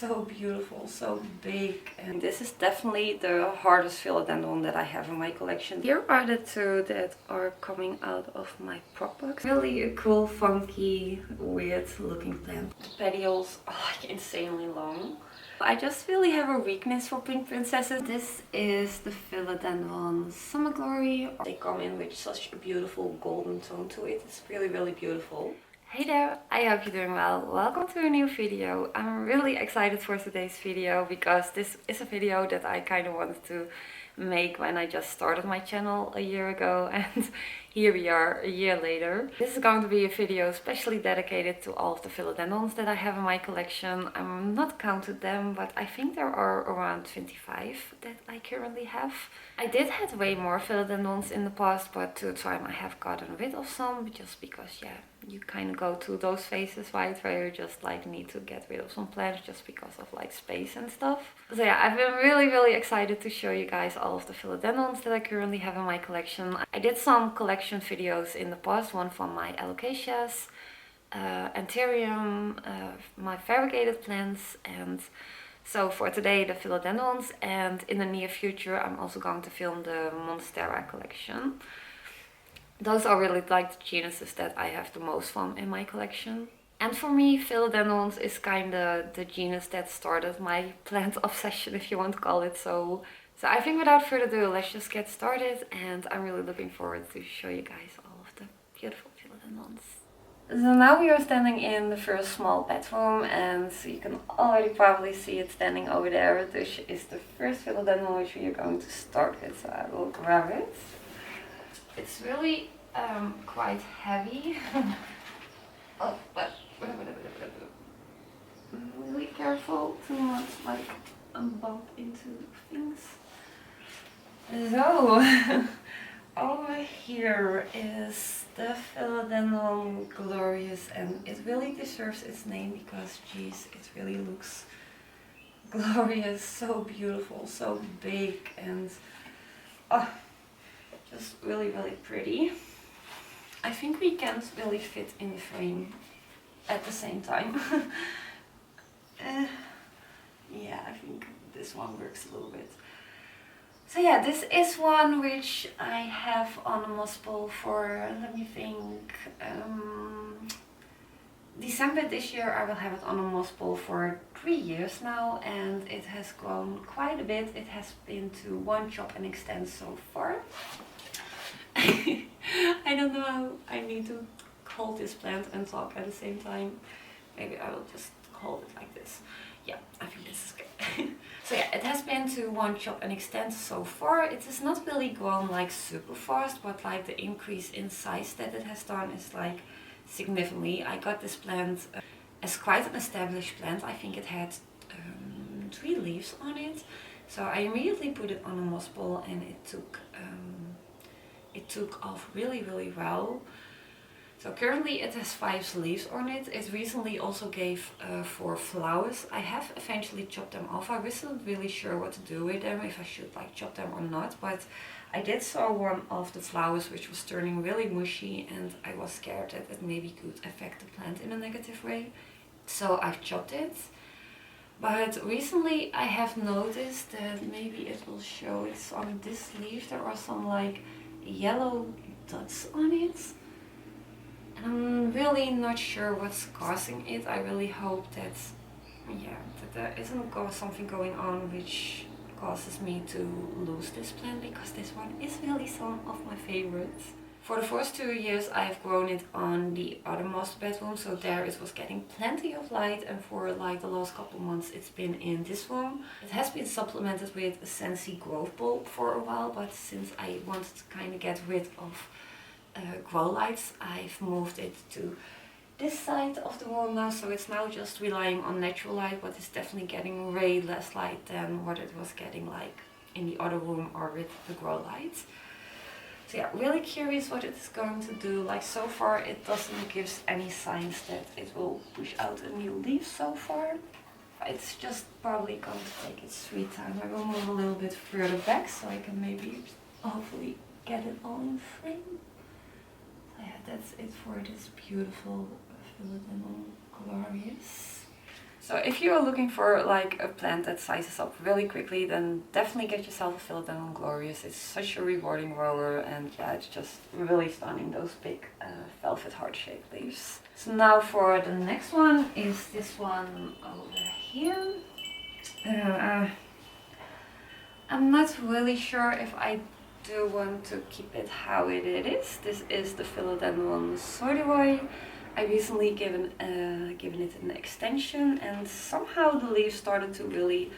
so beautiful, so big, and this is definitely the hardest philodendron that I have in my collection. Here are the two that are coming out of my prop box. Really a cool, funky, weird looking plant. The petioles are like insanely long. I just really have a weakness for pink princesses. This is the Philodendron Summer Glory. They come in with such a beautiful golden tone to it. It's really, really beautiful. Hey there, I hope you're doing well. Welcome to a new video. I'm really excited for today's video because this is a video that I kind of wanted to make when I just started my channel a year ago, and here we are a year later. This is going to be a video especially dedicated to all of the philodendrons that I have in my collection. I'm not counted them, but I think there are around 25 that I currently have. I did have way more philodendrons in the past, but to a time I have gotten rid of some just because, yeah, you kind of go through those phases, right, where you just like need to get rid of some plants just because of like space and stuff. So yeah, I've been really excited to show you guys all of the philodendrons that I currently have in my collection. I did some collection videos in the past, one from my alocasias, anthurium, my variegated plants, and so for today the philodendrons, and in the near future I'm also going to film the Monstera collection. Those are really like the genuses that I have the most from in my collection. And for me, philodendrons is kind of the genus that started my plant obsession, if you want to call it so. So I think without further ado, let's just get started, and I'm really looking forward to show you guys all of the beautiful philodendrons. So now we are standing in the first small bedroom, and you can already probably see it standing over there. This is the first philodendron which we are going to start with, so I will grab it. It's really quite heavy. Oh, but really careful to not like bump into things. So over here is the Philodendron Glorious, and it really deserves its name because, geez, it really looks glorious, so beautiful, so big, and just really pretty. I think we can't really fit in the frame at the same time. Yeah, I think this one works a little bit. So yeah, this is one which I have on a moss pole for, let me think, December this year. I will have it on a moss pole for 3 years now, and it has grown quite a bit. It has been to one chop and extend so far. I don't know how I need to hold this plant and talk at the same time. Maybe I will just hold it like this. Yeah, I think this is good. So yeah, it has been to one chop and extend so far. It has not really grown like super fast, but like the increase in size that it has done is like significantly. I got this plant as quite an established plant. I think it had 3 leaves on it. So I immediately put it on a moss pole, and it took off really well. So currently it has 5 leaves on it. It recently also gave 4 flowers. I have eventually chopped them off. I wasn't really sure what to do with them, if I should like chop them or not, but I did saw one of the flowers which was turning really mushy, and I was scared that it maybe could affect the plant in a negative way. So I've chopped it. But recently I have noticed that maybe it will show, it's on this leaf, there are some like yellow dots on it, and I'm really not sure what's causing it. I really hope that, yeah, that there isn't something going on which causes me to lose this plant, because this one is really some of my favorites. For the first 2 years I have grown it on the other master bedroom, so there it was getting plenty of light, and for like the last couple months it's been in this room. It has been supplemented with a Sensi growth bulb for a while, but since I wanted to kind of get rid of grow lights, I've moved it to this side of the room now, so it's now just relying on natural light, but it's definitely getting way less light than what it was getting like in the other room or with the grow lights. So yeah, really curious what it is going to do. Like so far it doesn't give any signs that it will push out a new leaf so far. It's just probably going to take its sweet time. I will move a little bit further back so I can maybe hopefully get it all in frame. So yeah, that's it for this beautiful Philodendron Glorious. So So if you are looking for like a plant that sizes up really quickly, then definitely get yourself a Philodendron Glorious. It's such a rewarding grower, and yeah, it's just really stunning, those big velvet heart-shaped leaves. So now for the next one is this one over here. I'm not really sure if I do want to keep it how it is. This is the Philodendron Sordivoy. I recently given it an extension, and somehow the leaves started to really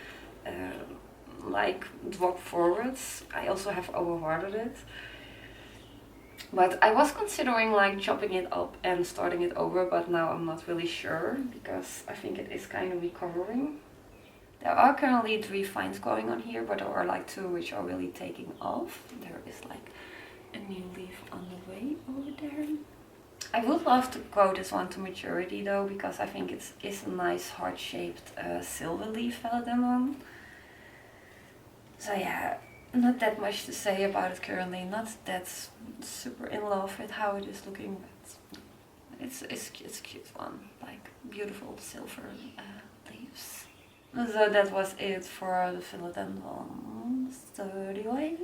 like drop forwards. I also have overwatered it, but I was considering like chopping it up and starting it over, but now I'm not really sure because I think it is kind of recovering. There are currently 3 finds going on here, but there are like 2 which are really taking off. There is like a new leaf on the way over there. I would love to grow this one to maturity though, because I think it is a nice heart-shaped silver leaf Philodendron. So yeah, not that much to say about it currently. Not that super in love with how it is looking, but it's a cute one, like beautiful silver leaves. So that was it for the Philodendron Sordivoy.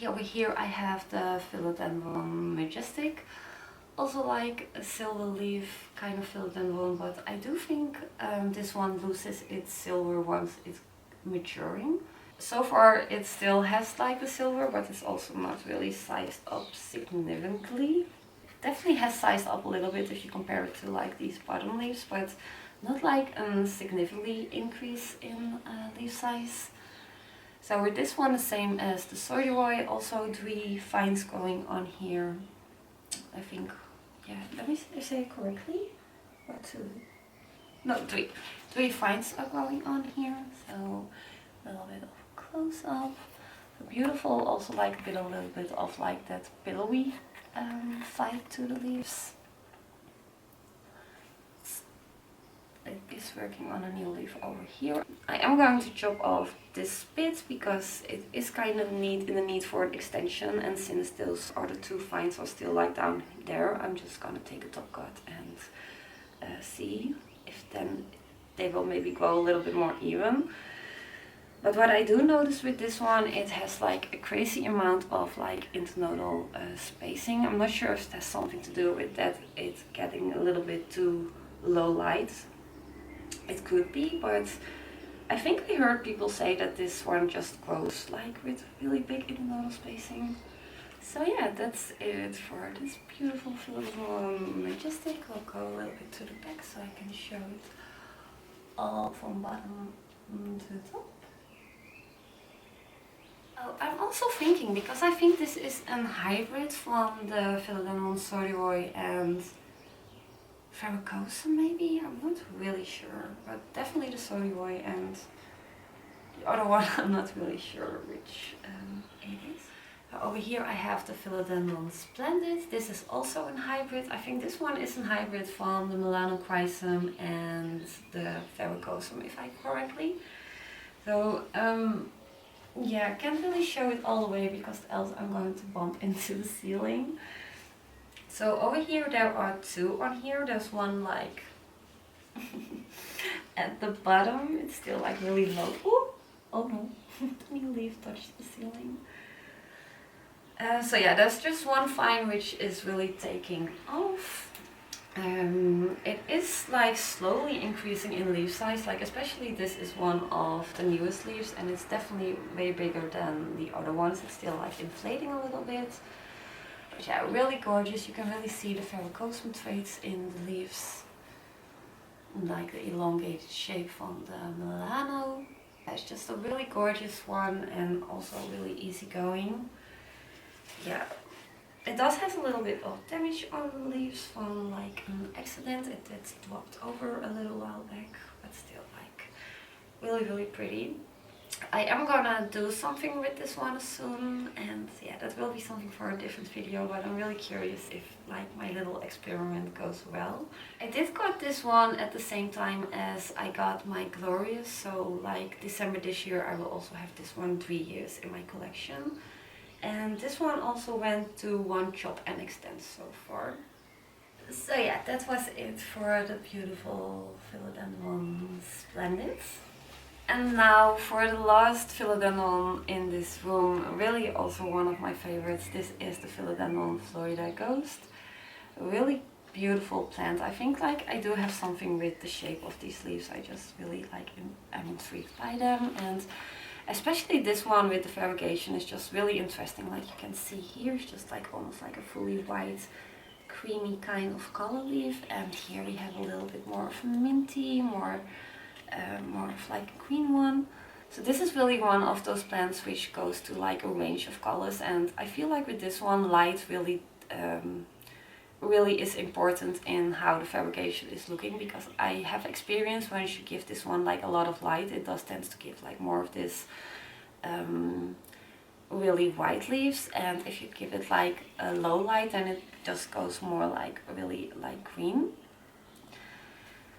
Over here I have the Philodendron Majestic. Also like a silver leaf kind of Philodendron, but I do think this one loses its silver once it's maturing. So far it still has like the silver, but it's also not really sized up significantly. Definitely has sized up a little bit if you compare it to like these bottom leaves, but not like a significantly increase in leaf size. So with this one, the same as the Sordivoy, also 3 finds going on here. I think, yeah, let me say it correctly. Or 2? No, 3. 3 finds are going on here. So a little bit of close up. Beautiful, also like a little bit of like that pillowy vibe to the leaves. It is working on a new leaf over here. I am going to chop off this bit because it is kind of in the need for an extension, and since those other 2 finds are still like down there, I'm just gonna take a top cut and see if then they will maybe grow a little bit more even. But what I do notice with this one, it has like a crazy amount of like internodal spacing. I'm not sure if it has something to do with that it's getting a little bit too low light. It could be, but I think I heard people say that this one just grows like with really big internodal spacing. So yeah, that's it for this beautiful Philodendron Majestic. I'll go a little bit to the back so I can show it all from bottom to the top. Oh, I'm also thinking, because I think this is a hybrid from the Philodendron Sordivoy and Varicose maybe? I'm not really sure, but definitely the Sordivoy, and the other one I'm not really sure which it is. Over here I have the Philodendron Splendid. This is also a hybrid. I think this one is a hybrid from the Melanochrysum and the Varicosum, if I correctly. So yeah, I can't really show it all the way because else I'm going to bump into the ceiling. So over here there are 2 on here. There's one like at the bottom. It's still like really low. Ooh! Oh no, the new leaf touched the ceiling. So yeah, there's just one vine which is really taking off. It is like slowly increasing in leaf size, like especially this is one of the newest leaves, and it's definitely way bigger than the other ones. It's still like inflating a little bit. But yeah, really gorgeous. You can really see the Varicosum traits in the leaves. Like the elongated shape from the Milano. It's just a really gorgeous one and also really easygoing. Yeah, it does have a little bit of damage on the leaves from like an accident. It dropped over a little while back, but still like really pretty. I am gonna do something with this one soon, and yeah, that will be something for a different video, but I'm really curious if like my little experiment goes well. I did got this one at the same time as I got my Glorious, so like December this year I will also have this one 3 years in my collection. And this one also went to 1 chop and extend so far. So yeah, that was it for the beautiful Philodendron Splendid. And now for the last philodendron in this room, really also one of my favorites. This is the Philodendron Florida Ghost. A really beautiful plant. I think like I do have something with the shape of these leaves. I just really like I'm intrigued by them, and especially this one with the variegation is just really interesting. Like you can see here, it's just like almost like a fully white creamy kind of color leaf, and here we have a little bit more of a minty, more of like a green one. So this is really one of those plants which goes to like a range of colors, and I feel like with this one light really is important in how the fabrication is looking, because I have experience when you give this one like a lot of light, it does tend to give like more of this really white leaves, and if you give it like a low light then it just goes more like really like green.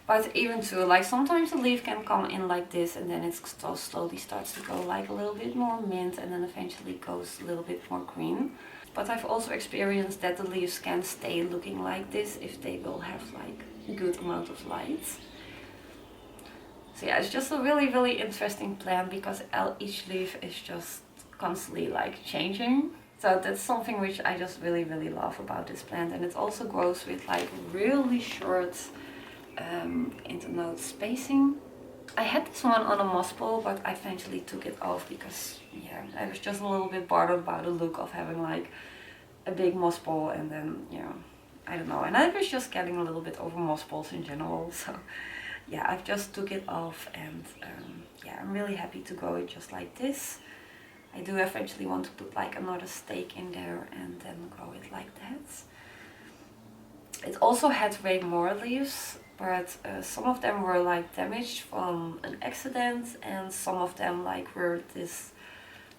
But even too, like sometimes the leaf can come in like this and then it slowly starts to go like a little bit more mint and then eventually goes a little bit more green. But I've also experienced that the leaves can stay looking like this if they will have like a good amount of light. So yeah, it's just a really interesting plant because each leaf is just constantly like changing. So that's something which I just really love about this plant, and it also grows with like really short internode spacing. I had this one on a moss pole, but I eventually took it off because yeah, I was just a little bit bothered about the look of having like a big moss pole, and then I don't know, and I was just getting a little bit over moss poles in general. So yeah, I've just took it off, and yeah, I'm really happy to grow it just like this. I do eventually want to put like another stake in there and then grow it like that. It also had way more leaves, but some of them were like damaged from an accident, and some of them like were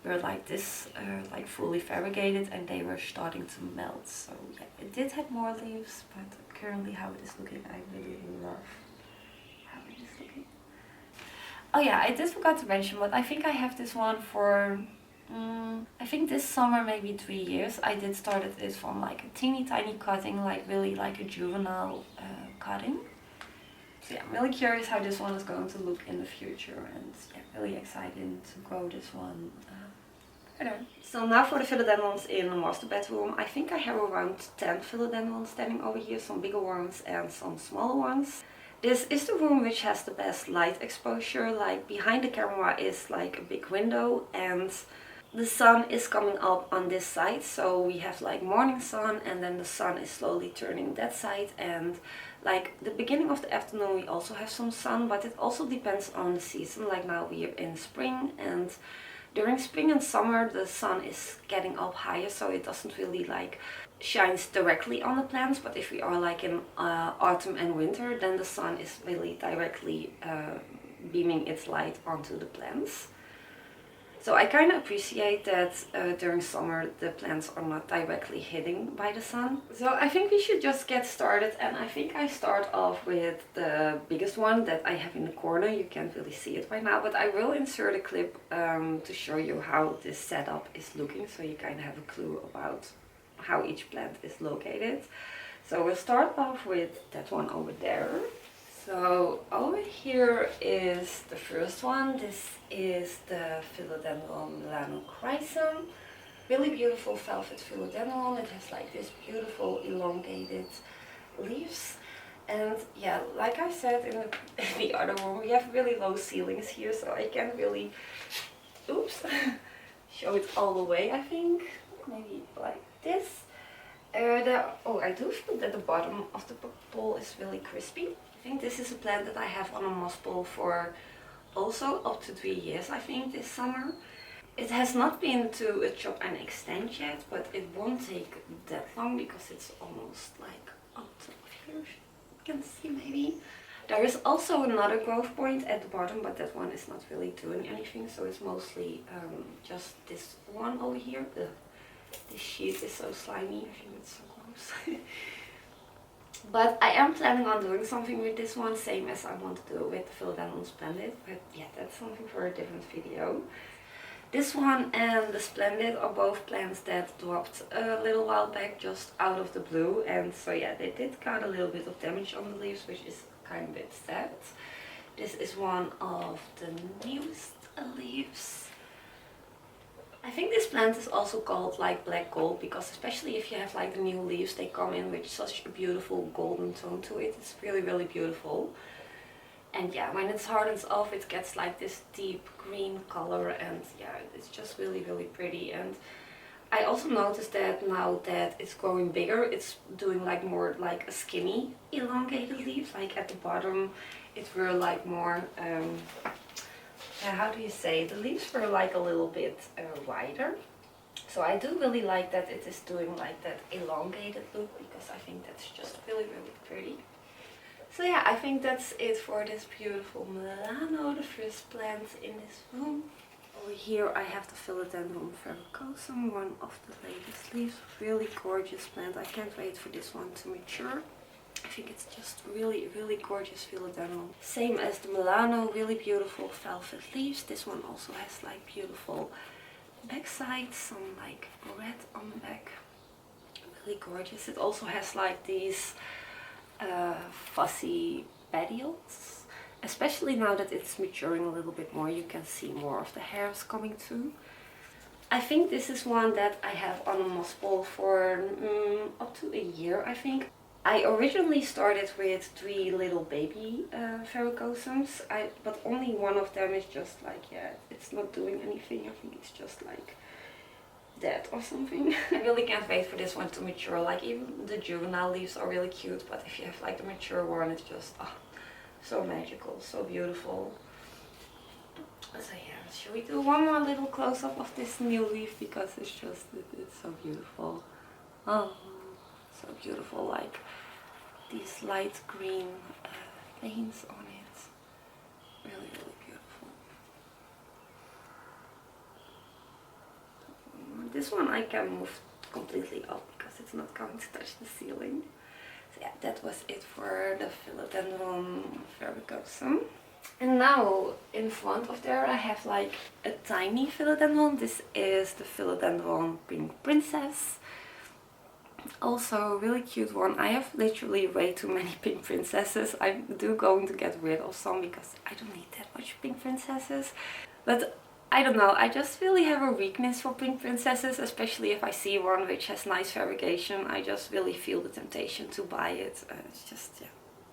like fully variegated and they were starting to melt. So yeah, it did have more leaves, but currently how it is looking, I really love how it is looking. Oh yeah, I did forgot to mention, but I think I have this one for I think this summer, maybe 3 years. I did started this from like a teeny tiny cutting, like really like a juvenile cutting. So yeah, I'm really curious how this one is going to look in the future, and yeah, really excited to grow this one further. So now for the philodendrons in the master bedroom. I think I have around 10 philodendrons standing over here, some bigger ones and some smaller ones. This is the room which has the best light exposure. Like behind the camera is like a big window, and the sun is coming up on this side, so we have like morning sun, and then the sun is slowly turning that side, and like the beginning of the afternoon we also have some sun, but it also depends on the season. Like now we are in spring, and during spring and summer the sun is getting up higher, so it doesn't really like shines directly on the plants. But if we are like in autumn and winter, then the sun is really directly beaming its light onto the plants. So I kind of appreciate that during summer the plants are not directly hitting by the sun. So I think we should just get started, and I think I start off with the biggest one that I have in the corner. You can't really see it right now, but I will insert a clip to show you how this setup is looking, so you kind of have a clue about how each plant is located. So we'll start off with that one over there. So over here is the first one. This is the Philodendron Melanochrysum. Really beautiful velvet philodendron. It has like this beautiful elongated leaves. And yeah, like I said in the other room, we have really low ceilings here, so I can't really, show it all the way, I think. Maybe like this. I do feel that the bottom of the pole is really crispy. I think this is a plant that I have on a moss pole for also up to 3 years, I think, this summer. It has not been to a chop and extend yet, but it won't take that long because it's almost like up to here. You can see maybe. There is also another growth point at the bottom, but that one is not really doing anything, so it's mostly just this one over here. This sheet is so slimy, I think it's so gross. But I am planning on doing something with this one, same as I want to do with the Philodendron Splendid. But yeah, that's something for a different video. This one and the Splendid are both plants that dropped a little while back just out of the blue, and so yeah, they did got a little bit of damage on the leaves, which is kind of a bit sad. This is one of the newest leaves. I think this plant is also called like black gold, because especially if you have like the new leaves, they come in with such a beautiful golden tone to it. It's really, really beautiful. And yeah, when it hardens off, it gets like this deep green color, and yeah, it's just really, really pretty. And I also noticed that now that it's growing bigger, it's doing like more like a skinny elongated leaf. Like at the bottom it were like more how do you say, the leaves were like a little bit wider. So I do really like that it is doing like that elongated look, because I think that's just really, really pretty. So yeah, I think that's it for this beautiful Milano, the first plant in this room. Over here I have the Philodendron verrucosum, one of the latest leaves. Really gorgeous plant. I can't wait for this one to mature. I think it's just really, really gorgeous Philodendron. Same as the Milano, really beautiful velvet leaves. This one also has like beautiful backside, some like red on the back. Really gorgeous. It also has like these fussy petioles. Especially now that it's maturing a little bit more, you can see more of the hairs coming through. I think this is one that I have on a moss ball for up to a year, I think. I originally started with 3 little baby verrucosums, but only one of them is just like, yeah, it's not doing anything. I think it's just like dead or something. I really can't wait for this one to mature. Like, even the juvenile leaves are really cute, but if you have like the mature one, it's just so magical, so beautiful. So yeah, should we do one more little close-up of this new leaf, because it's just, it's so beautiful. Oh, so beautiful, like these light green veins on it. Really, really beautiful. This one I can move completely up because it's not going to touch the ceiling. So yeah, that was it for the Philodendron verrucosum. And now in front of there I have like a tiny Philodendron. This is the Philodendron Pink Princess. Also a really cute one. I have literally way too many pink princesses. I'm going to get rid of some because I don't need that much pink princesses. But I don't know, I just really have a weakness for pink princesses, especially if I see one which has nice variegation. I just really feel the temptation to buy it. It's just, yeah,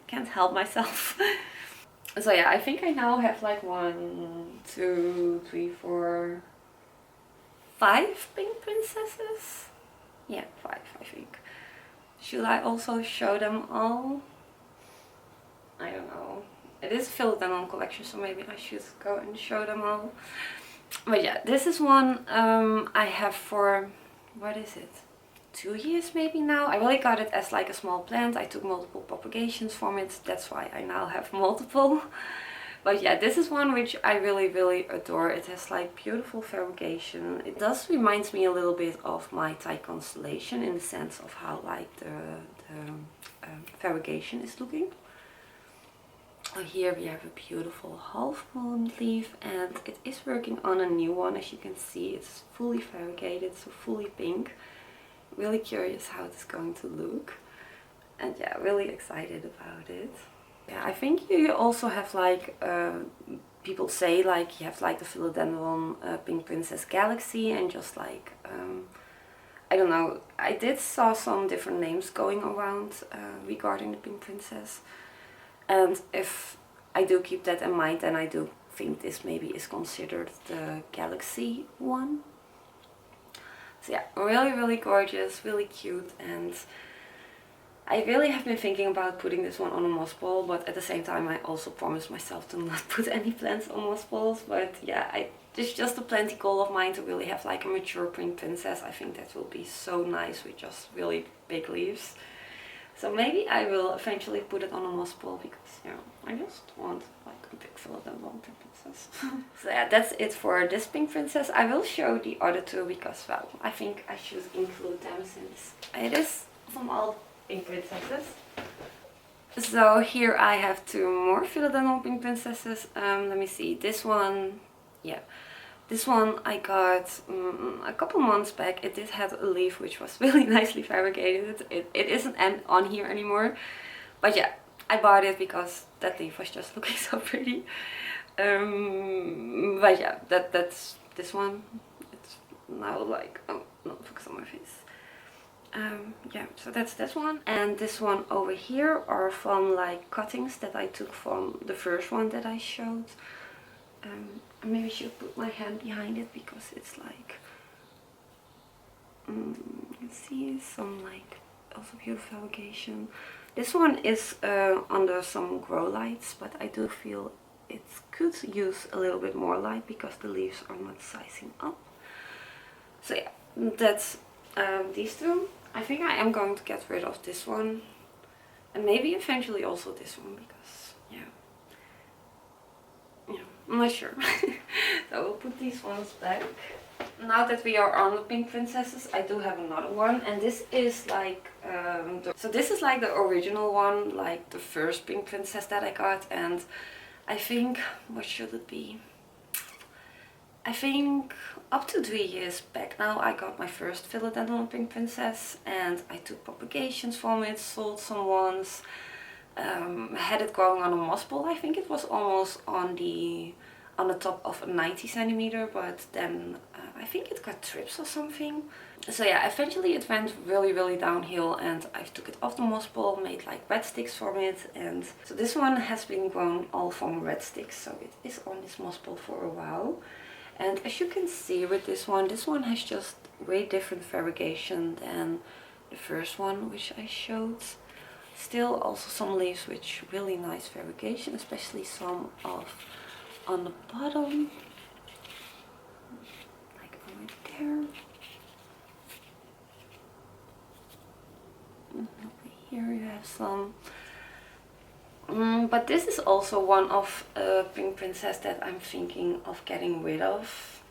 can't help myself. So yeah, I think I now have like 1, 2, 3, 4, 5 pink princesses. Yeah, 5, I think. Should I also show them all? I don't know. It is a Philodendron collection, so maybe I should go and show them all. But yeah, this is one I have for, what is it? 2 years maybe now. I really got it as like a small plant. I took multiple propagations from it. That's why I now have multiple. But yeah, this is one which I really, really adore. It has like beautiful variegation. It does remind me a little bit of my Thai constellation in the sense of how like the variegation is looking. Here we have a beautiful half moon leaf, and it is working on a new one. As you can see, it's fully variegated, so fully pink. Really curious how it's going to look, and yeah, really excited about it. Yeah, I think you also have like, people say like you have like the Philodendron Pink Princess Galaxy, and just like, I don't know, I did saw some different names going around regarding the Pink Princess. And if I do keep that in mind, then I do think this maybe is considered the Galaxy one. So yeah, really, really gorgeous, really cute, and I really have been thinking about putting this one on a moss ball, but at the same time I also promised myself to not put any plants on moss balls. But yeah, it's just a plenty goal of mine to really have like a mature Pink Princess. I think that will be so nice with just really big leaves. So maybe I will eventually put it on a moss ball, because, you know, I just want like a big Philodendron Pink Princess. So yeah, that's it for this Pink Princess. I will show the other two because, well, I think I should include them since it is from all Pink Princesses. So here I have 2 more Philodendron Pink Princesses. Let me see, this one, yeah. This one I got a couple months back. It did have a leaf which was really nicely variegated. It isn't on here anymore. But yeah, I bought it because that leaf was just looking so pretty. But yeah, that's this one. It's now like, oh, not focus on my face. Yeah, so that's this one. And this one over here are from like cuttings that I took from the first one that I showed. Maybe I should put my hand behind it because it's like, you see some like also beautiful variegation. This one is under some grow lights, but I do feel it could use a little bit more light because the leaves are not sizing up. So yeah, that's these two. I think I am going to get rid of this one, and maybe eventually also this one because yeah, I'm not sure. So we'll put these ones back. Now that we are on the pink princesses, I do have another one, and this is like so this is like the original one, like the first pink princess that I got. And I think, what should it be, I think up to 3 years back now I got my first Philodendron pink princess, and I took propagations from it, sold some ones, had it growing on a moss ball. I think it was almost on the top of a 90 centimeter, but then I think it got trips or something. So yeah, eventually it went really downhill, and I took it off the moss ball, made like red sticks from it. And so this one has been grown all from red sticks, so it is on this moss ball for a while. And as you can see with this one has just way different variegation than the first one which I showed. Still also some leaves with really nice variegation, especially some of on the bottom, like right there. And over here you have some. But this is also one of pink princess that I'm thinking of getting rid of,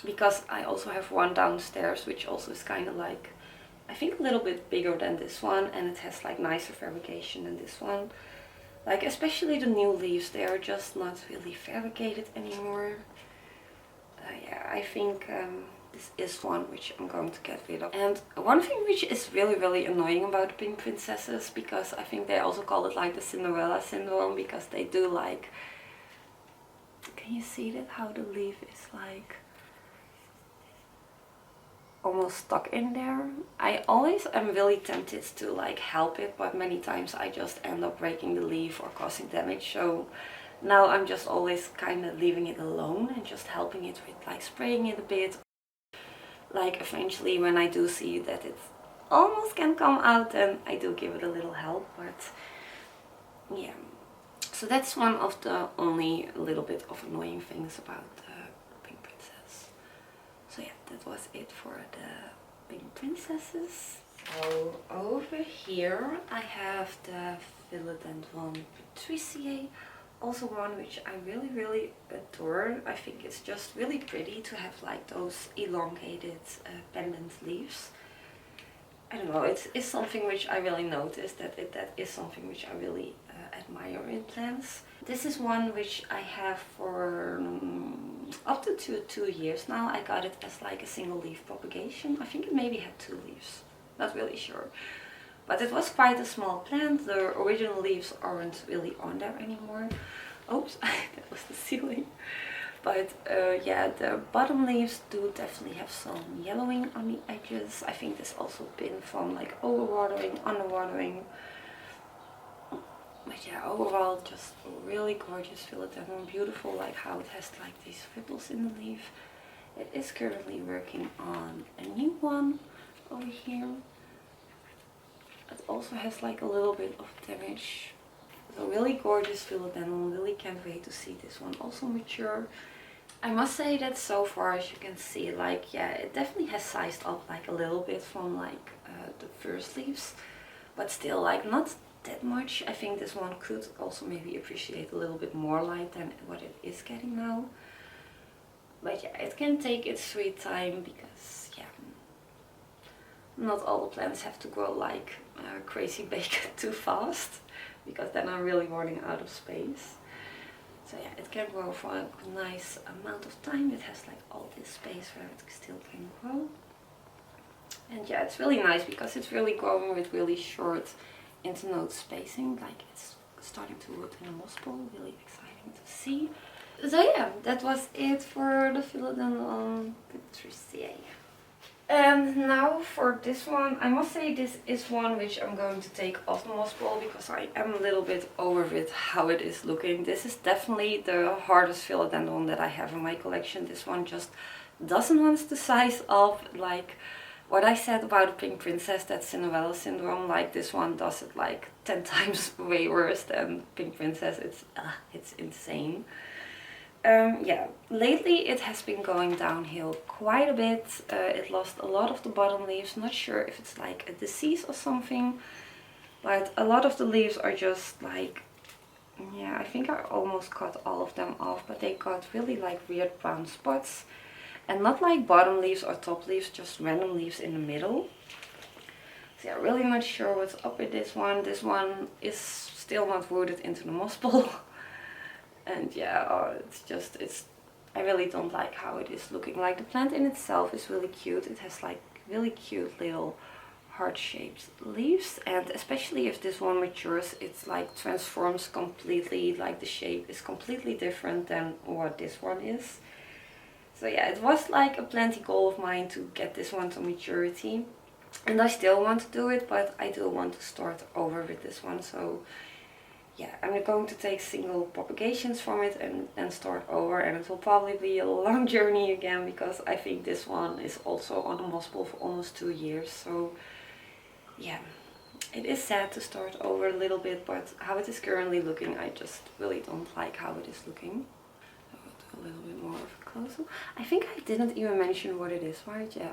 because I also have one downstairs which also is kind of like, I think a little bit bigger than this one, and it has like nicer variegation than this one. Like especially the new leaves, they are just not really variegated anymore. Yeah, I think this is one which I'm going to get rid of. And one thing which is really annoying about the pink princesses, because I think they also call it like the Cinderella syndrome, because they do like, can you see that, how the leaf is like almost stuck in there? I always am really tempted to like help it, but many times I just end up breaking the leaf or causing damage. So now I'm just always kind of leaving it alone and just helping it with like spraying it a bit. Like eventually when I do see that it almost can come out, then I do give it a little help. But yeah, so that's one of the only little bit of annoying things about the pink princess. So yeah, that was it for the pink princesses. So over here I have the Philodendron Patriciae, also one which I really adore. I think it's just really pretty to have like those elongated pendant leaves. I don't know, it's something which I really noticed, that is something which I really admire in plants. This is one which I have for up to two years now. I got it as like a single leaf propagation. I think it maybe had 2 leaves, not really sure. But it was quite a small plant. The original leaves aren't really on there anymore. Oops, that was the ceiling. But yeah, the bottom leaves do definitely have some yellowing on the edges. I think this also been from like overwatering, underwatering. But yeah, overall just really gorgeous Philodendron. Beautiful, like how it has like these ripples in the leaf. It is currently working on a new one over here. It also has like a little bit of damage. So really gorgeous Philodendron. Really can't wait to see this one also mature. I must say that so far, as you can see, like yeah, it definitely has sized up like a little bit from like the first leaves, but still like not that much. I think this one could also maybe appreciate a little bit more light than what it is getting now. But yeah, it can take its sweet time, because yeah, not all the plants have to grow like crazy bacon too fast, because then I'm really running out of space. So yeah, it can grow for a nice amount of time. It has like all this space where it still can grow. And yeah, it's really nice because it's really growing with really short internode spacing. Like it's starting to root in a moss ball. Really exciting to see. So yeah, that was it for the Philodendron Patriciae. And now for this one, I must say this is one which I'm going to take off the moss ball because I am a little bit over with how it is looking. This is definitely the hardest Philodendron that I have in my collection. This one just doesn't want to size up. Like what I said about the Pink Princess, that Cinderella syndrome, like this one does it like 10 times way worse than Pink Princess. It's insane. Yeah, lately it has been going downhill quite a bit. It lost a lot of the bottom leaves. Not sure if it's like a disease or something, but a lot of the leaves are just like, yeah, I think I almost cut all of them off, but they got really like weird brown spots. And not like bottom leaves or top leaves, just random leaves in the middle. So yeah, really not sure what's up with this one. This one is still not rooted into the moss ball. And yeah, I really don't like how it is looking. Like the plant in itself is really cute. It has like really cute little heart-shaped leaves, and especially if this one matures, it's like transforms completely. Like the shape is completely different than what this one is. So yeah, it was like a plenty goal of mine to get this one to maturity, and I still want to do it, but I do want to start over with this one. So yeah, I'm going to take single propagations from it and start over, and it will probably be a long journey again because I think this one is also on a moss ball for almost 2 years. So yeah, it is sad to start over a little bit, but how it is currently looking, I just really don't like how it is looking. A little bit more of a close-up. I think I didn't even mention what it is, right? Yeah,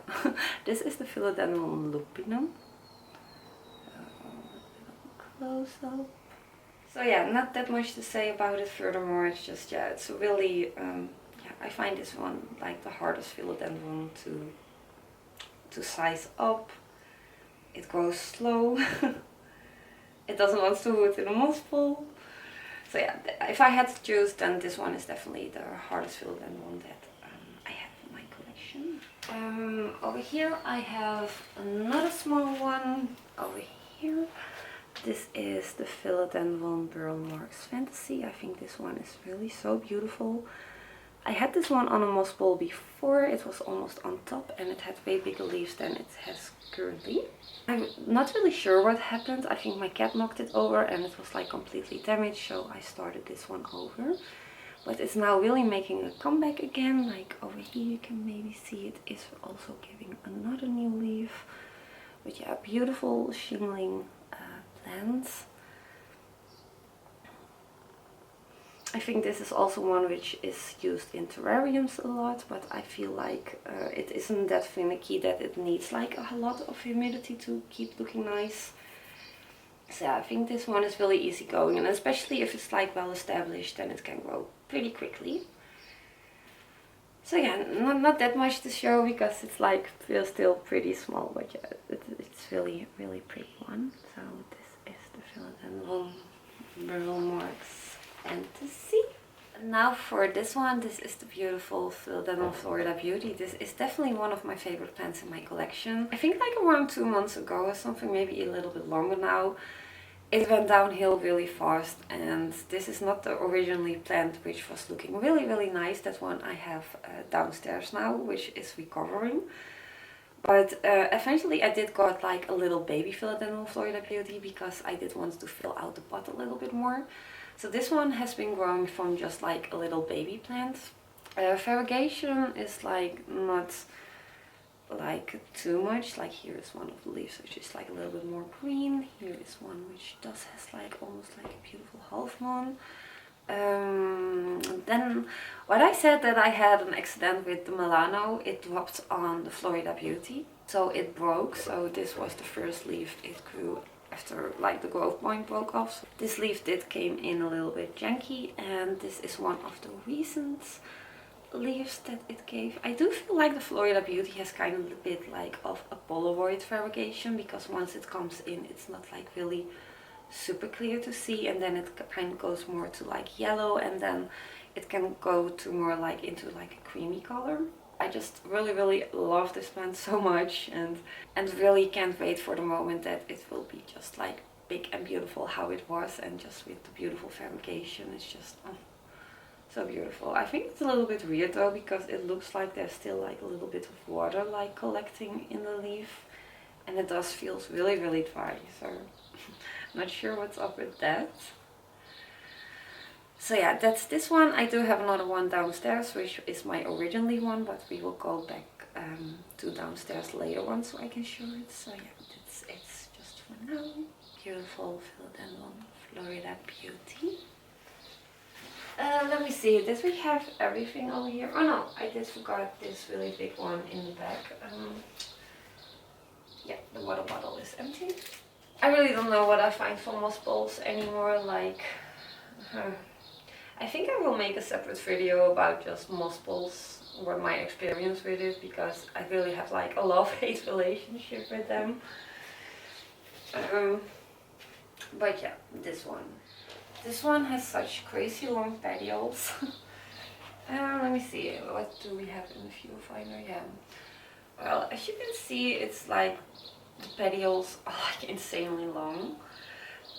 this is the Philodendron lupinum. Close-up. So yeah, not that much to say about it furthermore. It's just, yeah, it's a really, yeah, I find this one like the hardest Philodendron to size up. It grows slow. It doesn't want to root in a moss ball. So yeah, if I had to choose, then this one is definitely the hardest Philodendron that I have in my collection. Over here I have another small one. Over here. This is the Philodendron Burl Marks Fantasy. I think this one is really so beautiful. I had this one on a moss ball before. It was almost on top and it had way bigger leaves than it has currently. I'm not really sure what happened. I think my cat knocked it over and it was like completely damaged, so I started this one over. But it's now really making a comeback again. Like over here you can maybe see it is also giving another new leaf. But yeah, beautiful shingling plants. I think this is also one which is used in terrariums a lot, but I feel like it isn't that finicky that it needs like a lot of humidity to keep looking nice. So yeah, I think this one is really easy going, and especially if it's like well established, then it can grow pretty quickly. So yeah, not that much to show because it's like still pretty small, but yeah, it's really pretty one. So this is the Philodendron Burl Marks Fantasy. Now for this one, this is the beautiful Philodendron Florida Beauty. This is definitely one of my favorite plants in my collection. I think like around 2 months ago or something, maybe a little bit longer now. It went downhill really fast, and this is not the originally plant which was looking really nice. That one I have downstairs now, which is recovering. But eventually I did got like a little baby Philodendron Florida Beauty because I did want to fill out the pot a little bit more. So this one has been growing from just like a little baby plant. Variegation is like not like too much. Like here is one of the leaves which is like a little bit more green. Here is one which does has like almost like a beautiful half moon. Then what I said that I had an accident with the Milano, it dropped on the Florida Beauty, so it broke. So this was the first leaf it grew after like the growth point broke off. So this leaf did came in a little bit janky, and this is one of the recent leaves that it gave. I do feel like the Florida Beauty has kind of a bit like of a Polaroid variegation, because once it comes in it's not like really super clear to see, and then it kind of goes more to like yellow, and then it can go to more like into like a creamy color. I just really love this plant so much, and really can't wait for the moment that it will be just like big and beautiful how it was, and just with the beautiful fabrication. It's just so beautiful. I think it's a little bit weird though, because it looks like there's still like a little bit of water like collecting in the leaf, and it does feels really dry, so not sure what's up with that. So yeah, that's this one. I do have another one downstairs, which is my originally one, but we will go back to downstairs later on so I can show it. So yeah, that's it just for now. Beautiful Philodendron Florida Beauty. Let me see, did we have everything over here? Oh no, I did forgot this really big one in the back. Yeah, the water bottle is empty. I really don't know what I find for moss balls anymore. Like, I think I will make a separate video about just moss balls, what my experience with it, because I really have like a love-hate relationship with them. But yeah, this one. This one has such crazy long petioles. Let me see, what do we have in the viewfinder? Yeah. Well, as you can see, it's like the petioles are like insanely long.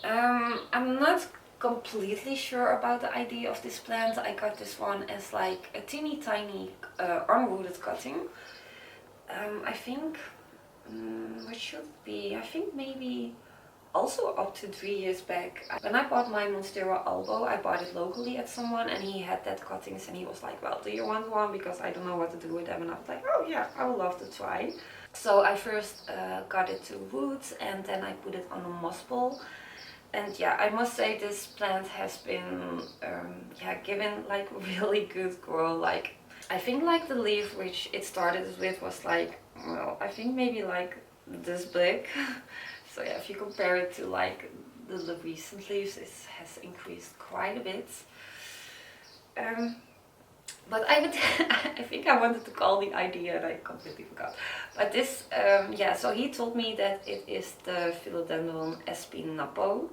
I'm not completely sure about the idea of this plant. I got this one as like a teeny tiny unrooted cutting. I think, what should be, I think maybe also up to 3 years back. When I bought my Monstera Albo, I bought it locally at someone, and he had that cuttings, and he was like, well, do you want one? Because I don't know what to do with them. And I was like, oh yeah, I would love to try. So I first got it to roots, and then I put it on a moss ball. And yeah, I must say this plant has been given like really good grow. Like, I think like the leaf which it started with was like, well, I think maybe like this big. So yeah, if you compare it to like the recent leaves, it has increased quite a bit. But I would, I think I wanted to call the idea and I completely forgot. But this, yeah, so he told me that it is the Philodendron espinapo.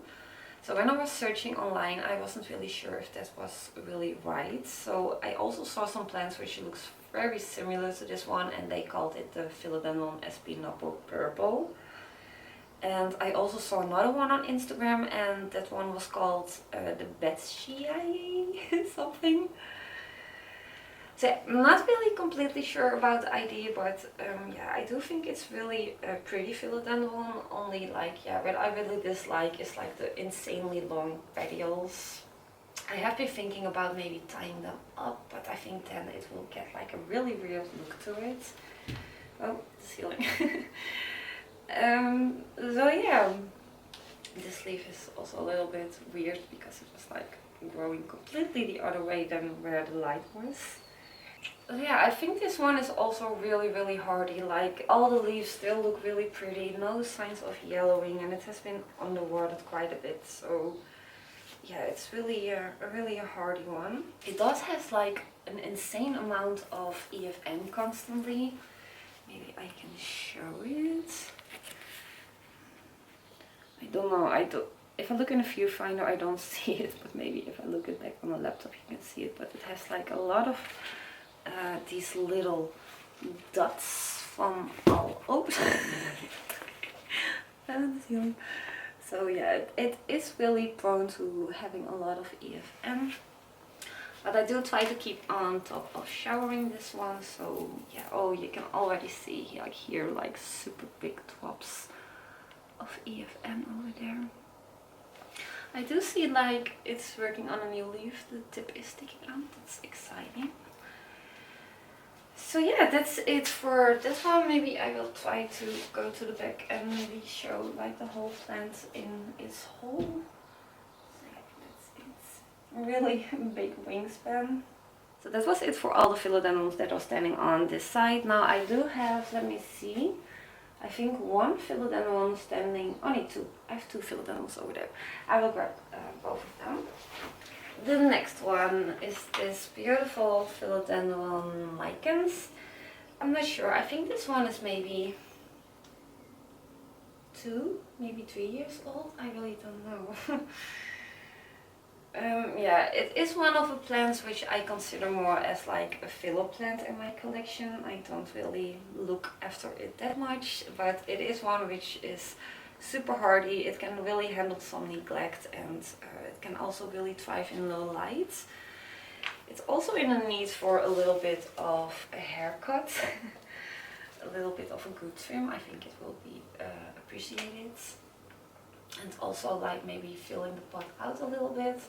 So when I was searching online, I wasn't really sure if that was really right. So I also saw some plants which looks very similar to this one, and they called it the Philodendron espinapo purple. And I also saw another one on Instagram, and that one was called the Betschiae something. So I'm not really completely sure about the idea, but yeah, I do think it's really a pretty philodendron. Only like, yeah, what I really dislike is like the insanely long petioles. I have been thinking about maybe tying them up, but I think then it will get like a really weird look to it. Oh, the ceiling. So yeah, this leaf is also a little bit weird because it was like growing completely the other way than where the light was. Yeah, I think this one is also really hardy. Like, all the leaves still look really pretty, no signs of yellowing, and it has been underwatered quite a bit. So yeah, it's really a hardy one. It does have like an insane amount of EFN constantly. Maybe I can show it. I don't know, if I look in a viewfinder I don't see it, but maybe if I look it back on the laptop you can see it. But it has like a lot of these little dots from all over. So yeah, it is really prone to having a lot of EFM. But I do try to keep on top of showering this one. So yeah, oh, you can already see like here like super big drops of EFM over there. I do see like it's working on a new leaf. The tip is sticking out. That's exciting. So yeah, that's it for this one. Maybe I will try to go to the back and maybe show like the whole plant in its whole. So yeah, that's it. Really big wingspan. So that was it for all the philodendrons that are standing on this side. Now I do have, let me see, I think one philodendron standing, only two. I have two philodendrons over there. I will grab both of them. The next one is this beautiful philodendron lichens. I'm not sure, I think this one is maybe 2, maybe 3 years old. I really don't know. Yeah, it is one of the plants which I consider more as like a filler plant in my collection. I don't really look after it that much, but it is one which is super hardy. It can really handle some neglect, and it can also really thrive in low light. It's also in a need for a little bit of a haircut, a little bit of a good trim. I think it will be appreciated. And also like maybe filling the pot out a little bit.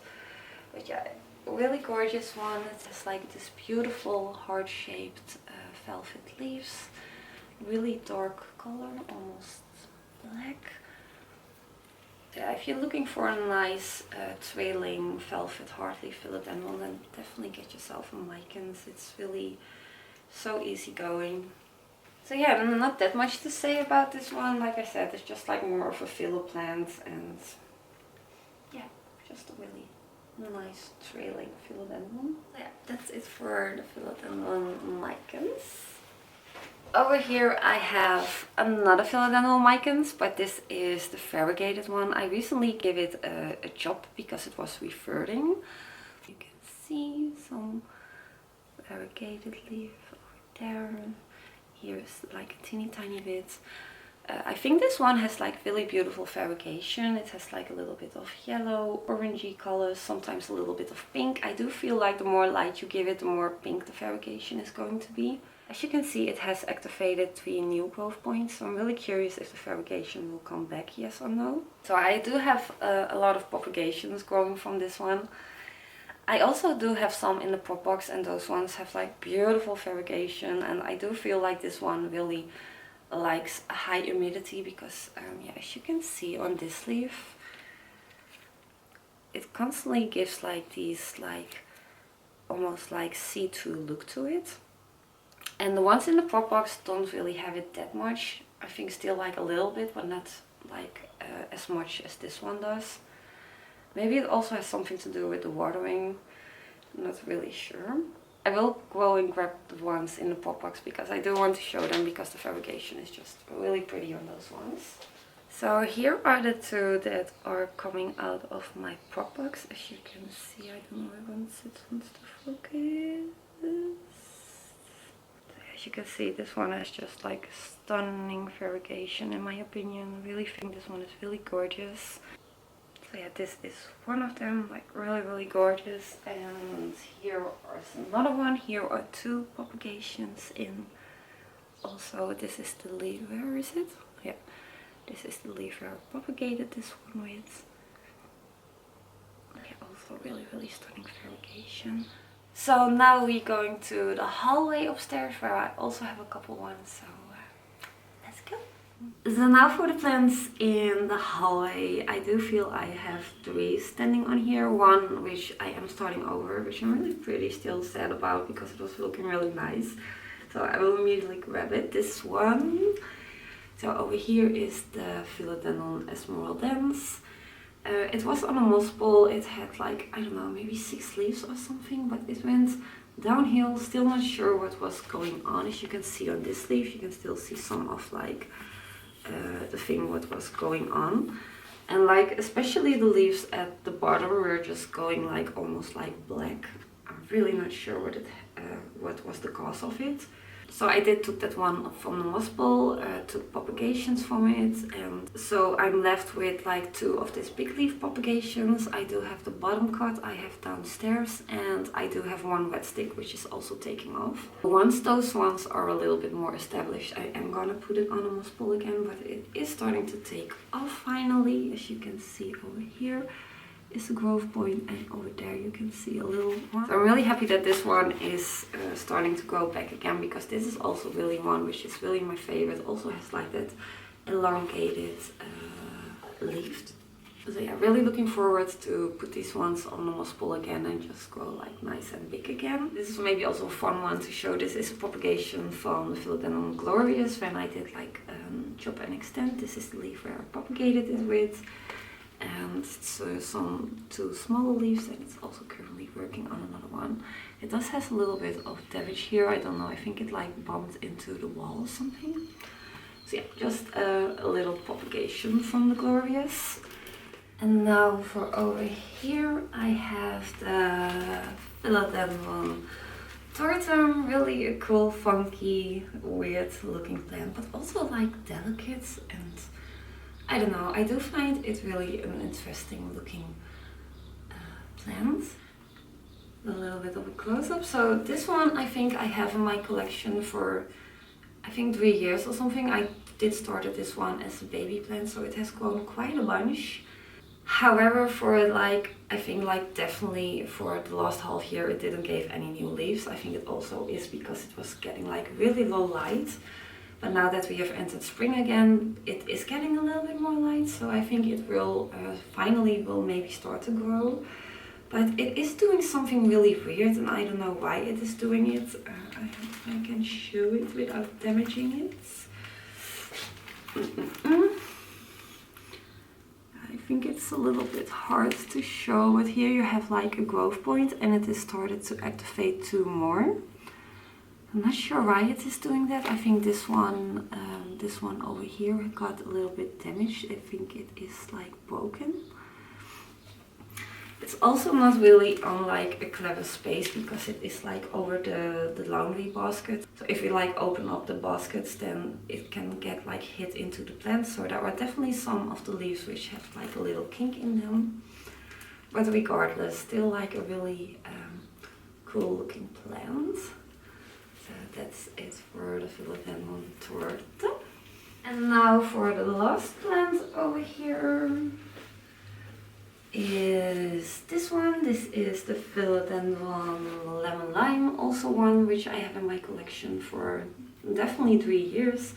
But yeah, really gorgeous one. It has like this beautiful heart-shaped velvet leaves. Really dark color, almost black. Yeah, if you're looking for a nice trailing velvet hardleaf philodendron, then definitely get yourself a Mycans. It's really so easygoing. So yeah, not that much to say about this one. Like I said, it's just like more of a filler plant, and yeah, just a really nice trailing philodendron. Yeah, that's it for the philodendron Mycans. Over here I have another philodendron Mycans, but this is the variegated one. I recently gave it a chop because it was reverting. You can see some variegated leaf over there. Here's like a teeny tiny bit. I think this one has like really beautiful variegation. It has like a little bit of yellow, orangey colors, sometimes a little bit of pink. I do feel like the more light you give it, the more pink the variegation is going to be. As you can see, it has activated 3 new growth points, so I'm really curious if the variegation will come back, yes or no. So I do have a lot of propagations growing from this one. I also do have some in the prop box, and those ones have like beautiful variegation, and I do feel like this one really likes a high humidity because yeah, as you can see on this leaf, it constantly gives like these like almost like see-through look to it. And the ones in the prop box don't really have it that much. I think still like a little bit, but not like as much as this one does. Maybe it also has something to do with the watering. I'm not really sure. I will go and grab the ones in the prop box because I do want to show them because the variegation is just really pretty on those ones. So here are the 2 that are coming out of my prop box. As you can see, I don't know if once it wants to focus. As you can see, this one has just like stunning variegation in my opinion. I really think this one is really gorgeous. So yeah, this is one of them, like really gorgeous. And here is another one. Here are 2 propagations in. Also, this is the leaf. Where is it? Yeah, this is the leaf where I propagated this one with. Okay, also really stunning variegation. So now we're going to the hallway upstairs where I also have a couple ones. So let's go. So now for the plants in the hallway. I do feel I have 3 standing on here. One which I am starting over, which I'm really pretty still sad about because it was looking really nice. So I will immediately grab it. This one. So over here is the Philodendron esmeraldens. It was on a moss ball. It had like, I don't know, maybe 6 leaves or something, but it went downhill. Still not sure what was going on. As you can see on this leaf, you can still see some of like the thing what was going on, and like especially the leaves at the bottom were just going like almost like black. I'm really not sure what was the cause of it. So I took that one from the moss ball, took propagations from it, and so I'm left with like 2 of these big leaf propagations. I do have the bottom cut I have downstairs, and I do have 1 wet stick which is also taking off. Once those ones are a little bit more established, I am gonna put it on a moss ball again, but it is starting to take off finally. As you can see over here is the growth point, and over there you can see a little one. So I'm really happy that this one is starting to grow back again, because this is also really one which is really my favorite. Also has like that elongated leaf. So yeah, really looking forward to put these ones on the moss ball again and just grow like nice and big again. This is maybe also a fun one to show. This is a propagation from the Philodendron glorious when I did like chop and extend. This is the leaf where I propagated it with. And so some 2 smaller leaves, and it's also currently working on another one. It does have a little bit of damage here. I don't know, I think it like bumped into the wall or something. So yeah, just a little propagation from the Glorious. And now for over here I have the Philodendron tortum, really a cool, funky, weird looking plant, but also like delicate, and I don't know, I do find it really an interesting looking plant. A little bit of a close-up. So this one I think I have in my collection for I think 3 years or something. I did started this one as a baby plant, so it has grown quite a bunch. However, for like, I think like definitely for the last half year it didn't give any new leaves. I think it also is because it was getting like really low light. But now that we have entered spring again, it is getting a little bit more light. So I think it will finally will maybe start to grow. But it is doing something really weird, and I don't know why it is doing it. I hope I can show it without damaging it. I think it's a little bit hard to show, but here you have like a growth point and it has started to activate 2 more. I'm not sure why it is doing that. I think this one over here got a little bit damaged. I think it is like broken. It's also not really on like a clever space because it is like over the laundry basket. So if you like open up the baskets, then it can get like hit into the plant. So there are definitely some of the leaves which have like a little kink in them. But regardless, still like a really cool looking plant. So that's it for the Philodendron torta. And now for the last plant over here is this one. This is the Philodendron lemon lime, also one which I have in my collection for definitely 3 years.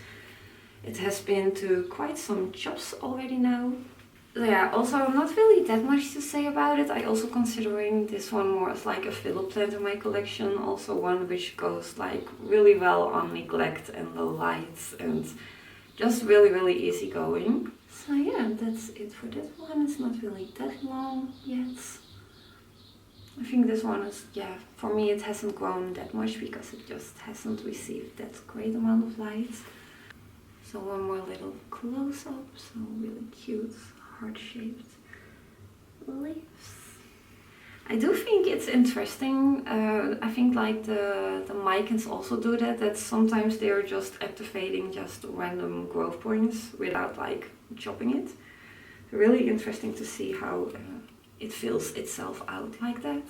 It has been to quite some chops already now. So yeah, also not really that much to say about it. I also considering this one more as like a filler plant in my collection, also one which goes like really well on neglect and low lights and just really easy going. So yeah, that's it for this one. It's not really that long yet. I think this one is, yeah, for me it hasn't grown that much because it just hasn't received that great amount of light. So one more little close-up, so really cute, heart-shaped leaves. I do think it's interesting. I think like the mycans also do that sometimes they're just activating just random growth points without like chopping it. Really interesting to see how it fills itself out like that.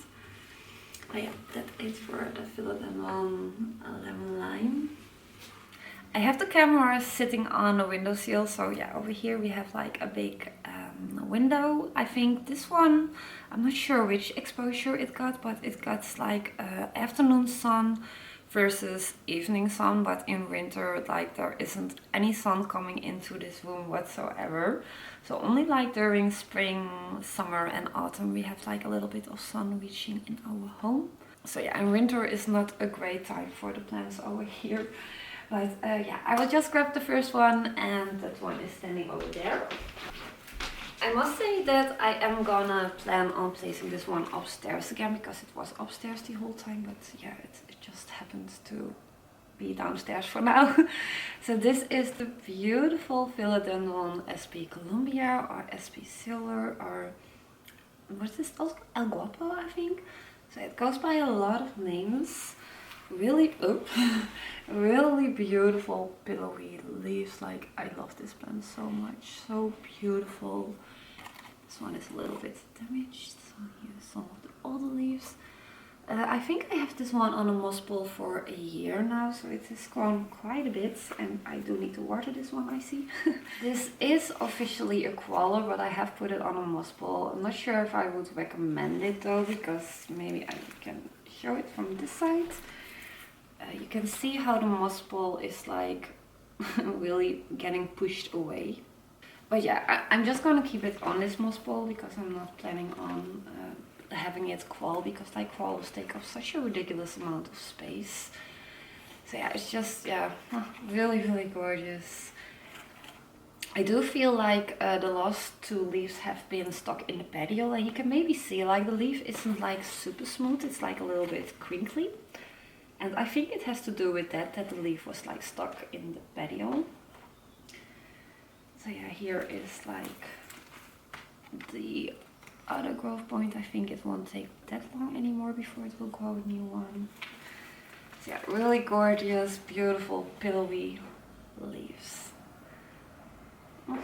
But yeah, that's it for the Philodendron lemon lime. I have the camera sitting on a windowsill, so yeah, over here we have like a big window. I think this one, I'm not sure which exposure it got, but it got like afternoon sun versus evening sun, but in winter like there isn't any sun coming into this room whatsoever. So only like during spring, summer and autumn we have like a little bit of sun reaching in our home. So yeah, and winter is not a great time for the plants over here. But yeah, I will just grab the first one, and that one is standing over there. I must say that I am gonna plan on placing this one upstairs again because it was upstairs the whole time, but yeah, it just happened to be downstairs for now. So this is the beautiful Philodendron SP Columbia or SP Silver, or what is this also? El Guapo, I think. So it goes by a lot of names. Really, really beautiful pillowy leaves. Like, I love this plant so much, so beautiful. This one is a little bit damaged, so here's some of the older leaves. I think I have this one on a moss bowl for a year now, so it has grown quite a bit, and I do need to water this one, I see. This is officially a crawler, but I have put it on a moss bowl. I'm not sure if I would recommend it though, because maybe I can show it from this side. You can see how the moss ball is like really getting pushed away. But yeah, I'm just gonna keep it on this moss ball because I'm not planning on having it crawl, because like crawlers take up such a ridiculous amount of space. So yeah, it's just, yeah, really gorgeous. I do feel like the last 2 leaves have been stuck in the patio, and you can maybe see like the leaf isn't like super smooth, it's like a little bit crinkly. And I think it has to do with that the leaf was like stuck in the patio. So yeah, here is like the other growth point. I think it won't take that long anymore before it will grow a new one. So yeah, really gorgeous, beautiful, pillowy leaves. So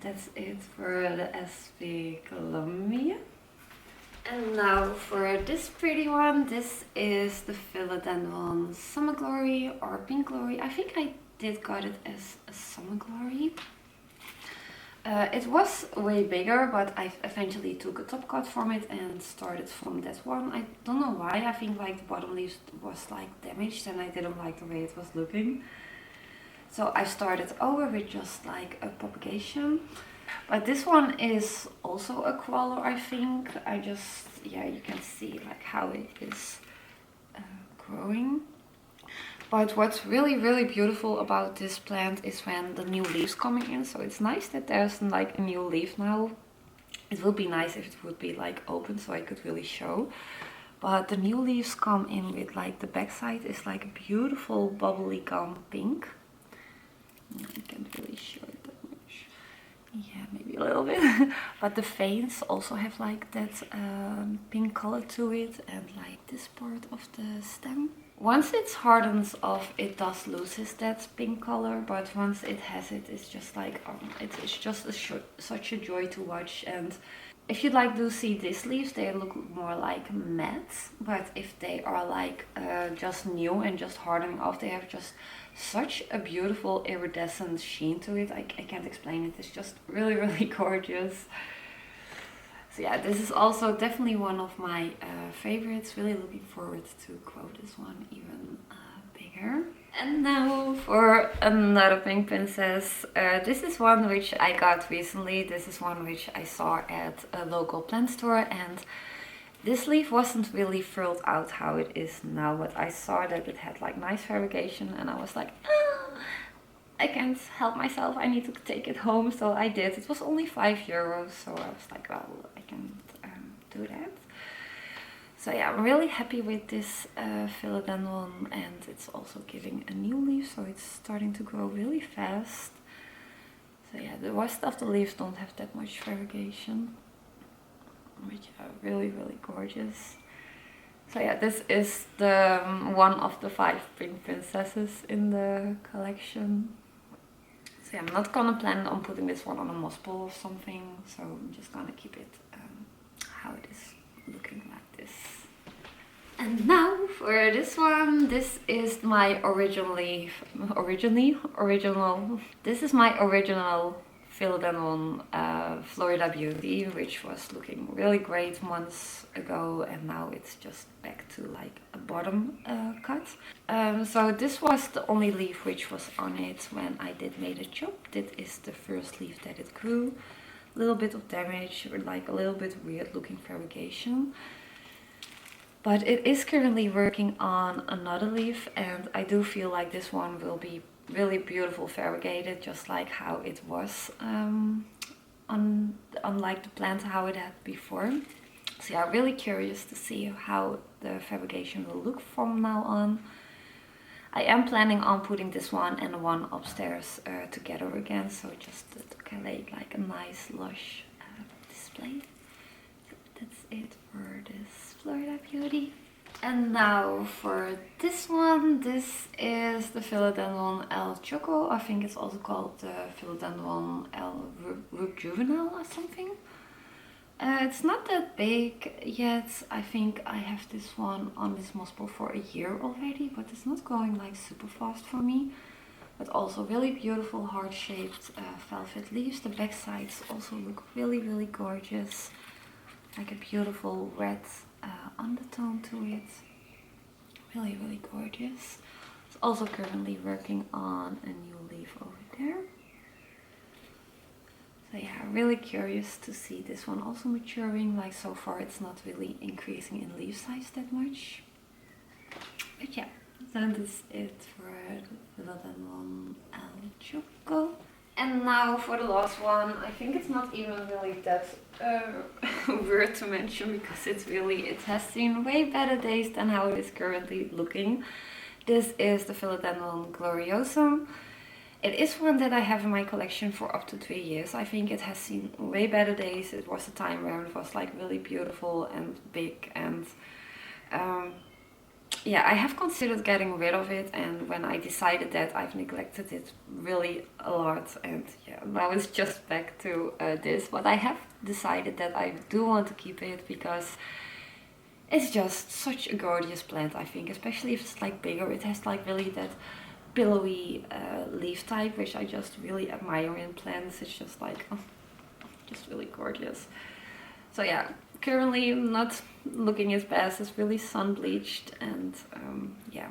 that's it for the SP Columbia. And now for this pretty one, this is the Philodendron Summer Glory or Pink Glory. I think I did got it as a Summer Glory. It was way bigger, but I eventually took a top cut from it and started from that one. I don't know why, I think like the bottom leaves was like damaged and I didn't like the way it was looking. So I started over with just like a propagation. But this one is also a crawler, I think. Yeah, you can see like how it is growing. But what's really, really beautiful about this plant is when the new leaves coming in. So it's nice that there's like a new leaf now. It would be nice if it would be like open so I could really show. But the new leaves come in with like the backside is like a beautiful bubbly gum pink. I can't really show it that much. Yeah, maybe a little bit. But the veins also have like that pink color to it, and like this part of the stem. Once it hardens off, it does loses that pink color, but once it has it, it's just like it's just such a joy to watch. And if you like do see these leaves, they look more like matte, but if they are like just new and just hardening off, they have just such a beautiful iridescent sheen to it. I can't explain it. It's just really, really gorgeous. So yeah, this is also definitely one of my favorites. Really looking forward to grow this one even bigger. And now for another pink princess. This is one which I got recently. This is one which I saw at a local plant store, and this leaf wasn't really furled out how it is now, but I saw that it had like nice variegation and I was like, oh, I can't help myself, I need to take it home. So I did. It was only €5, so I was like, well, I can do that. So yeah, I'm really happy with this Philodendron, and it's also giving a new leaf, so it's starting to grow really fast. So yeah, the rest of the leaves don't have that much variegation, which are really, really gorgeous. So yeah, this is the one of the 5 pink princesses in the collection. So yeah, I'm not gonna plan on putting this one on a moss ball or something, so I'm just gonna keep it how it is looking like this. And now for this one, this is my original. This is my original Philodendron Florida Beauty, which was looking really great months ago, and now it's just back to like a bottom cut. So this was the only leaf which was on it when I did made a chop. This is the first leaf that it grew. A little bit of damage, or like a little bit weird looking variegation. But it is currently working on another leaf, and I do feel like this one will be really beautiful variegated, just like how it was unlike the plant how it had before. So yeah, really curious to see how the variegation will look from now on. I am planning on putting this one and the one upstairs together again, so just to create like a nice lush display. So that's it for this Florida Beauty. And now for this one, this is the Philodendron El Choco. I think it's also called the Philodendron El Juvenile or something. It's not that big yet. I think I have this one on this moss ball for a year already, but it's not going like super fast for me. But also really beautiful heart-shaped velvet leaves. The back sides also look really, really gorgeous. Like a beautiful red undertone to it. Really, really gorgeous. It's also currently working on a new leaf over there. So yeah, really curious to see this one also maturing. Like so far it's not really increasing in leaf size that much. But yeah, that is it for the Philodendron El Choco. And now for the last one. I think it's not even really that weird to mention, because it has seen way better days than how it is currently looking. This is the Philodendron Gloriosum. It is one that I have in my collection for up to 3 years. I think it has seen way better days. It was a time where it was like really beautiful and big, and yeah, I have considered getting rid of it, and when I decided that, I've neglected it really a lot, and yeah, now it's just back to this. But I have decided that I do want to keep it because it's just such a gorgeous plant, I think, especially if it's like bigger. It has like really that pillowy leaf type, which I just really admire in plants. It's just like, oh, just really gorgeous. So yeah, currently not looking its best. It's really sun bleached, and yeah.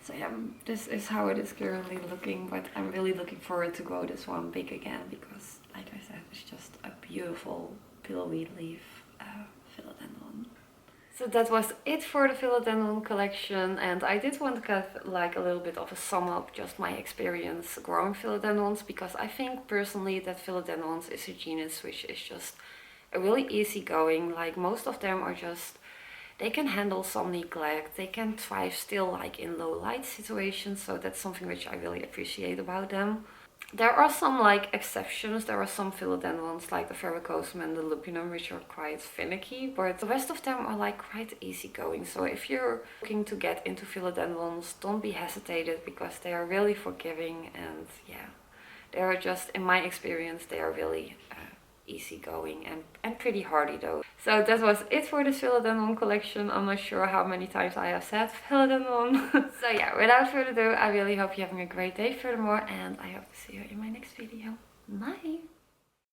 So yeah, this is how it is currently looking, but I'm really looking forward to grow this one big again because, like I said, it's just a beautiful pillowy leaf philodendron. So that was it for the philodendron collection, and I did want to get like a little bit of a sum up, just my experience growing philodendrons, because I think personally that philodendrons is a genus which is just a really easygoing. Like most of them are just, they can handle some neglect, they can thrive still like in low light situations, so that's something which I really appreciate about them. There are some like exceptions. There are some philodendrons like the varicosum and the lupinum which are quite finicky, but the rest of them are like quite easygoing. So if you're looking to get into philodendrons, don't be hesitated because they are really forgiving, and yeah, they are just, in my experience, they are really easygoing and pretty hardy though. So that was it for this philodendron collection. I'm not sure how many times I have said philodendron. So yeah, without further ado, I really hope you're having a great day furthermore, and I hope to see you in my next video. Bye!